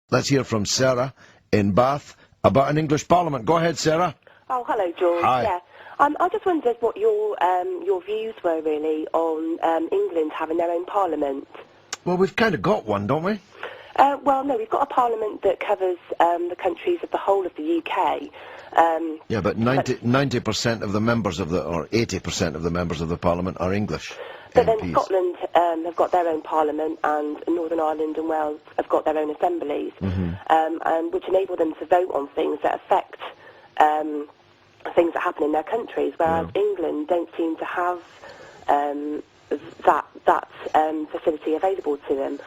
Let's hear from Sarah in Bath about an English Parliament. Go ahead, Sarah. Oh, hello, George. Hi. Yeah. I just wondered what your views were, really, on England having their own Parliament. Well, we've kind of got one, don't we? Well, no, we've got a Parliament that covers the countries of the whole of the UK. Yeah, but 90% of the members of or 80% of the members of the Parliament are English But MPs. then Scotland have got their own Parliament, and Northern Ireland and Wales have got their own assemblies, which enable them to vote on things that affect things that happen in their countries, whereas England don't seem to have that facility available to them.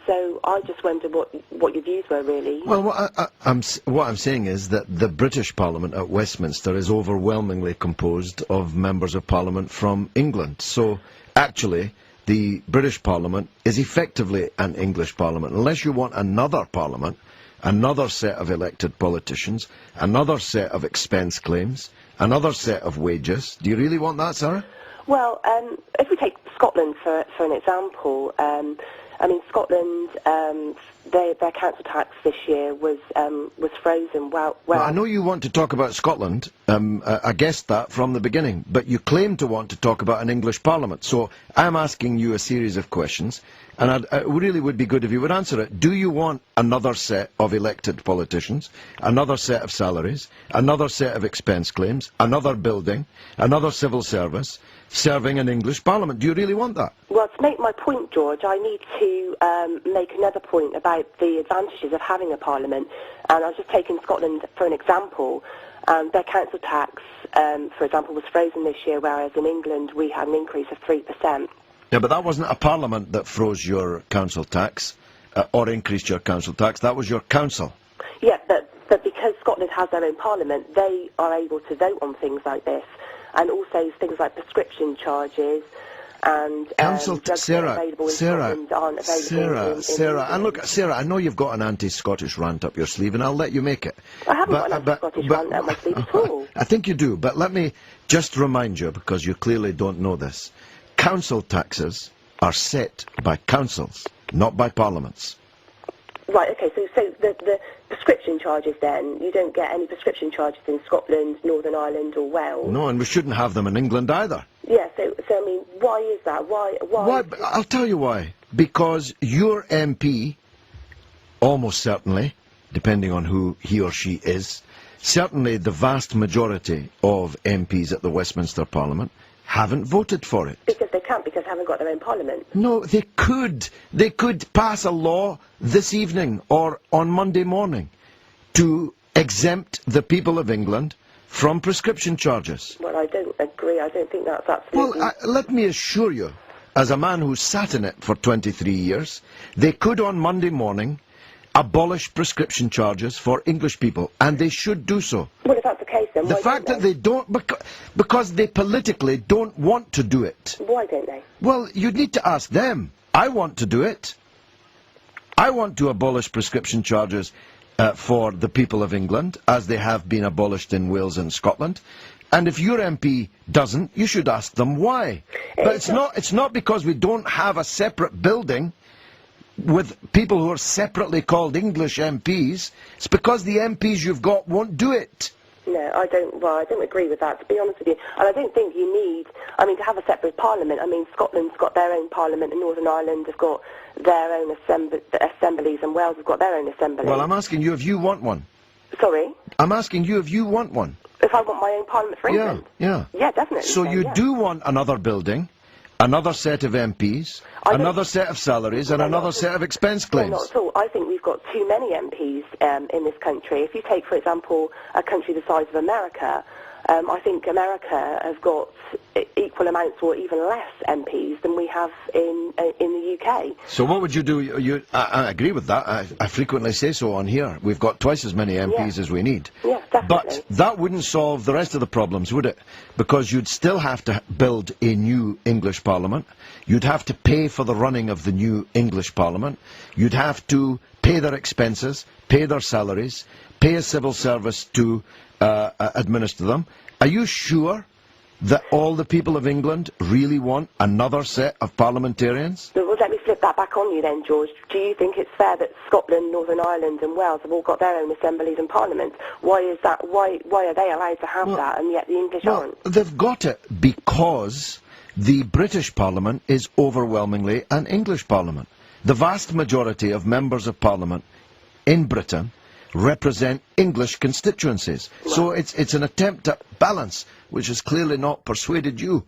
So I just wonder what your views were, really. Well, what I'm saying is that the British Parliament at Westminster is overwhelmingly composed of members of Parliament from England. So, actually, the British Parliament is effectively an English Parliament. Unless you want another Parliament, another set of elected politicians, another set of expense claims, another set of wages. Do you really want that, Sarah? Well, if we take Scotland for an example, I mean, Scotland, their council tax this year was frozen. Well, I know you want to talk about Scotland. I guessed that from the beginning, but you claim to want to talk about an English Parliament. So I'm asking you a series of questions, and it really would be good if you would answer it. Do you want another set of elected politicians, another set of salaries, another set of expense claims, another building, another civil service, serving an English Parliament? Do you really want that? Well, to make my point, George, I need to make another point about the advantages of having a Parliament. And I was just taking Scotland for an example. Their council tax, for example, was frozen this year, whereas in England we had an increase of 3%. Yeah, but that wasn't a Parliament that froze your council tax, or increased your council tax. That was your council. Yeah, but because Scotland has their own Parliament, they are able to vote on things like this. And also things like prescription charges and drugs that are available in Scotland aren't available in Sarah, and look, Sarah, I know you've got an anti-Scottish rant up your sleeve, and I'll let you make it. I haven't got an anti-Scottish rant up my sleeve at all. I think you do, but let me just remind you, because you clearly don't know this, council taxes are set by councils, not by parliaments. Right, okay, so the prescription charges then, you don't get any prescription charges in Scotland, Northern Ireland or Wales? No, and we shouldn't have them in England either. Yeah, so I mean, why is that? Why? I'll tell you why. Because your MP, almost certainly, depending on who he or she is, certainly the vast majority of MPs at the Westminster Parliament haven't voted for it. Because they can't, because they haven't got their own Parliament. No, they could. They could pass a law this evening or on Monday morning to exempt the people of England from prescription charges. Well, I don't agree. I don't think that's absolutely... Well, let me assure you, as a man who sat in it for 23 years, they could on Monday morning abolish prescription charges for English people, and they should do so. Well, if that's the case, then the fact that they don't, because they politically don't want to do it. Why don't they? Well, you'd need to ask them. I want to do it. I want to abolish prescription charges for the people of England, as they have been abolished in Wales and Scotland. And if your MP doesn't, you should ask them why. But it's not because we don't have a separate building with people who are separately called English MPs. It's because the MPs you've got won't do it. No, I don't agree with that, to be honest with you. And I don't think you need, I mean, to have a separate Parliament. I mean, Scotland's got their own Parliament, and Northern Ireland have got their own assemblies, and Wales have got their own assemblies. Well, I'm asking you if you want one. Sorry? I'm asking you if you want one. If I want my own Parliament for England? Yeah. Yeah, definitely. So you do want another building, another set of MPs, another set of salaries, and another set of expense claims. No, not at all. I think we've got too many MPs in this country. If you take, for example, a country the size of America, I think America have got equal amounts or even less MPs than we have in the UK. So what would you do? I agree with that. I frequently say so on here. We've got twice as many MPs as we need. Yeah, definitely. But that wouldn't solve the rest of the problems, would it? Because you'd still have to build a new English Parliament. You'd have to pay for the running of the new English Parliament. You'd have to pay their expenses, pay their salaries, pay a civil service to administer them. Are you sure that all the people of England really want another set of parliamentarians? Well, let me flip that back on you then, George. Do you think it's fair that Scotland, Northern Ireland and Wales have all got their own assemblies and parliaments? Why is that? Why are they allowed to have that and yet the English aren't? They've got it because the British Parliament is overwhelmingly an English Parliament. The vast majority of members of Parliament in Britain represent English constituencies. So it's an attempt at balance, which has clearly not persuaded you.